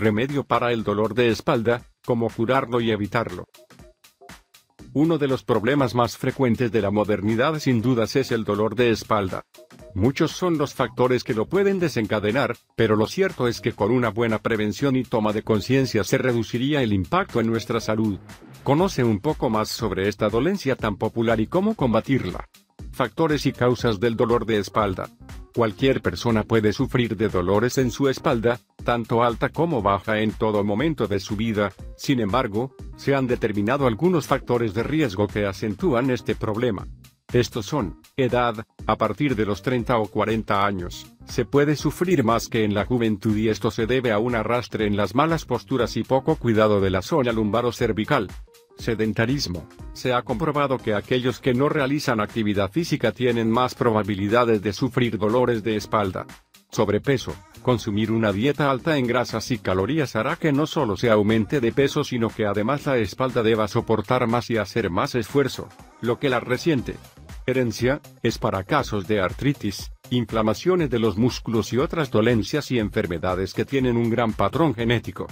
Remedio para el dolor de espalda, cómo curarlo y evitarlo. Uno de los problemas más frecuentes de la modernidad sin dudas es el dolor de espalda. Muchos son los factores que lo pueden desencadenar, pero lo cierto es que con una buena prevención y toma de conciencia se reduciría el impacto en nuestra salud. Conoce un poco más sobre esta dolencia tan popular y cómo combatirla. Factores y causas del dolor de espalda. Cualquier persona puede sufrir de dolores en su espalda, tanto alta como baja en todo momento de su vida. Sin embargo, se han determinado algunos factores de riesgo que acentúan este problema. Estos son: edad, a partir de los 30 o 40 años, se puede sufrir más que en la juventud y esto se debe a un arrastre en las malas posturas y poco cuidado de la zona lumbar-cervical. Sedentarismo. Se ha comprobado que aquellos que no realizan actividad física tienen más probabilidades de sufrir dolores de espalda. Sobrepeso. Consumir una dieta alta en grasas y calorías hará que no solo se aumente de peso sino que además la espalda deba soportar más y hacer más esfuerzo, lo que la resiente. Herencia. Es para casos de artritis, inflamaciones de los músculos y otras dolencias y enfermedades que tienen un gran patrón genético.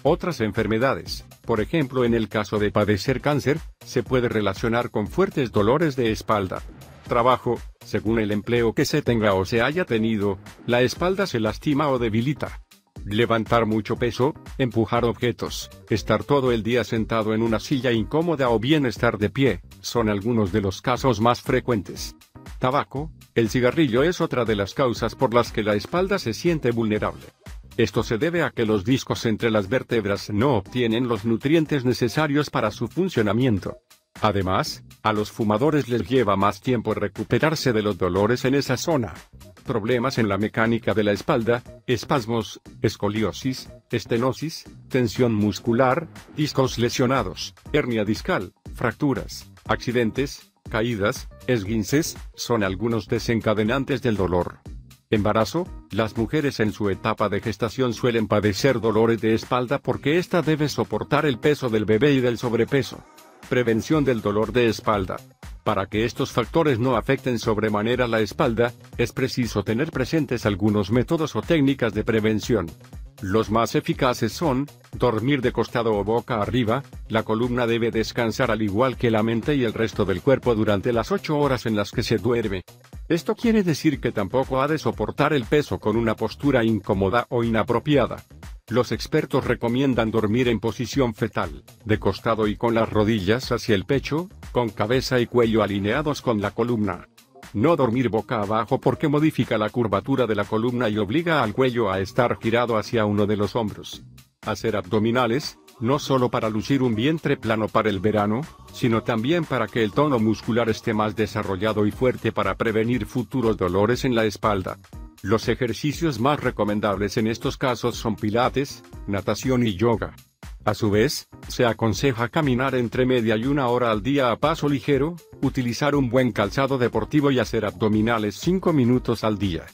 Otras enfermedades, por ejemplo en el caso de padecer cáncer, se puede relacionar con fuertes dolores de espalda. Trabajo. Según el empleo que se tenga o se haya tenido, la espalda se lastima o debilita. Levantar mucho peso, empujar objetos, estar todo el día sentado en una silla incómoda o bien estar de pie, son algunos de los casos más frecuentes. Tabaco. El cigarrillo es otra de las causas por las que la espalda se siente vulnerable. Esto se debe a que los discos entre las vértebras no obtienen los nutrientes necesarios para su funcionamiento. Además, a los fumadores les lleva más tiempo recuperarse de los dolores en esa zona. Problemas en la mecánica de la espalda, espasmos, escoliosis, estenosis, tensión muscular, discos lesionados, hernia discal, fracturas, accidentes, caídas, esguinces, son algunos desencadenantes del dolor. Embarazo. Las mujeres en su etapa de gestación suelen padecer dolores de espalda porque ésta debe soportar el peso del bebé y del sobrepeso. Prevención del dolor de espalda. Para que estos factores no afecten sobremanera la espalda, es preciso tener presentes algunos métodos o técnicas de prevención. Los más eficaces son: dormir de costado o boca arriba. La columna debe descansar al igual que la mente y el resto del cuerpo durante las 8 horas en las que se duerme. Esto quiere decir que tampoco ha de soportar el peso con una postura incómoda o inapropiada. Los expertos recomiendan dormir en posición fetal, de costado y con las rodillas hacia el pecho, con cabeza y cuello alineados con la columna. No dormir boca abajo porque modifica la curvatura de la columna y obliga al cuello a estar girado hacia uno de los hombros. Hacer abdominales, no solo para lucir un vientre plano para el verano, sino también para que el tono muscular esté más desarrollado y fuerte para prevenir futuros dolores en la espalda. Los ejercicios más recomendables en estos casos son pilates, natación y yoga. A su vez, se aconseja caminar entre media y 1 hora al día a paso ligero, utilizar un buen calzado deportivo y hacer abdominales 5 minutos al día.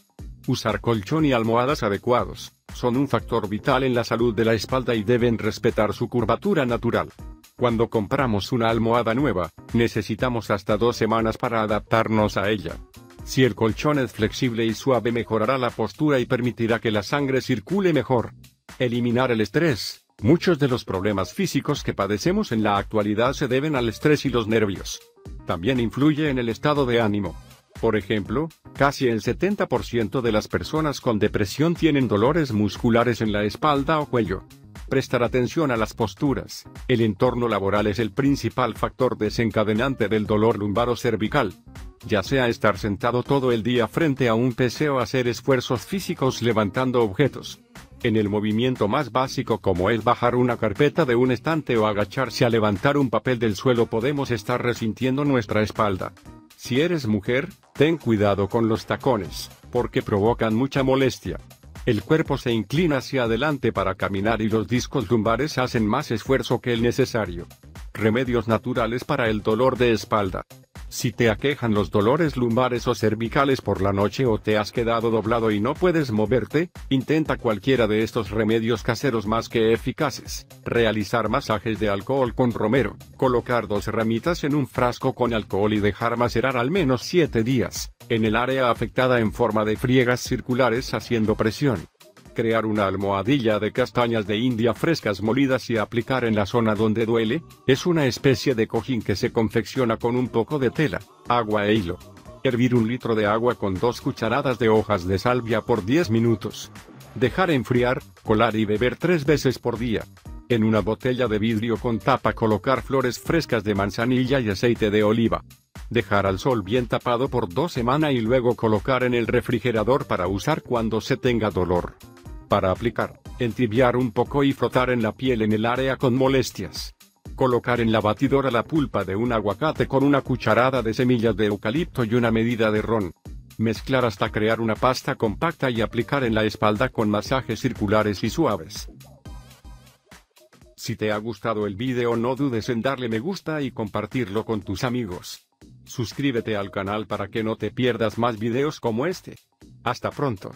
Usar colchón y almohadas adecuados, son un factor vital en la salud de la espalda y deben respetar su curvatura natural. Cuando compramos una almohada nueva, necesitamos hasta 2 semanas para adaptarnos a ella. Si el colchón es flexible y suave mejorará la postura y permitirá que la sangre circule mejor. Eliminar el estrés. Muchos de los problemas físicos que padecemos en la actualidad se deben al estrés y los nervios. También influye en el estado de ánimo. Por ejemplo, casi el 70% de las personas con depresión tienen dolores musculares en la espalda o cuello. Prestar atención a las posturas. El entorno laboral es el principal factor desencadenante del dolor lumbar o cervical. Ya sea estar sentado todo el día frente a un PC o hacer esfuerzos físicos levantando objetos. En el movimiento más básico como es bajar una carpeta de un estante o agacharse a levantar un papel del suelo podemos estar resintiendo nuestra espalda. Si eres mujer, ten cuidado con los tacones, porque provocan mucha molestia. El cuerpo se inclina hacia adelante para caminar y los discos lumbares hacen más esfuerzo que el necesario. Remedios naturales para el dolor de espalda. Si te aquejan los dolores lumbares o cervicales por la noche o te has quedado doblado y no puedes moverte, intenta cualquiera de estos remedios caseros más que eficaces. Realizar masajes de alcohol con romero, colocar 2 ramitas en un frasco con alcohol y dejar macerar al menos 7 días, en el área afectada en forma de friegas circulares haciendo presión. Crear una almohadilla de castañas de India frescas molidas y aplicar en la zona donde duele. Es una especie de cojín que se confecciona con un poco de tela, agua e hilo. Hervir 1 litro de agua con 2 cucharadas de hojas de salvia por 10 minutos. Dejar enfriar, colar y beber 3 veces por día. En una botella de vidrio con tapa colocar flores frescas de manzanilla y aceite de oliva. Dejar al sol bien tapado por 2 semanas y luego colocar en el refrigerador para usar cuando se tenga dolor. Para aplicar, entibiar un poco y frotar en la piel en el área con molestias. Colocar en la batidora la pulpa de un aguacate con una cucharada de semillas de eucalipto y una medida de ron. Mezclar hasta crear una pasta compacta y aplicar en la espalda con masajes circulares y suaves. Si te ha gustado el video no dudes en darle me gusta y compartirlo con tus amigos. Suscríbete al canal para que no te pierdas más videos como este. Hasta pronto.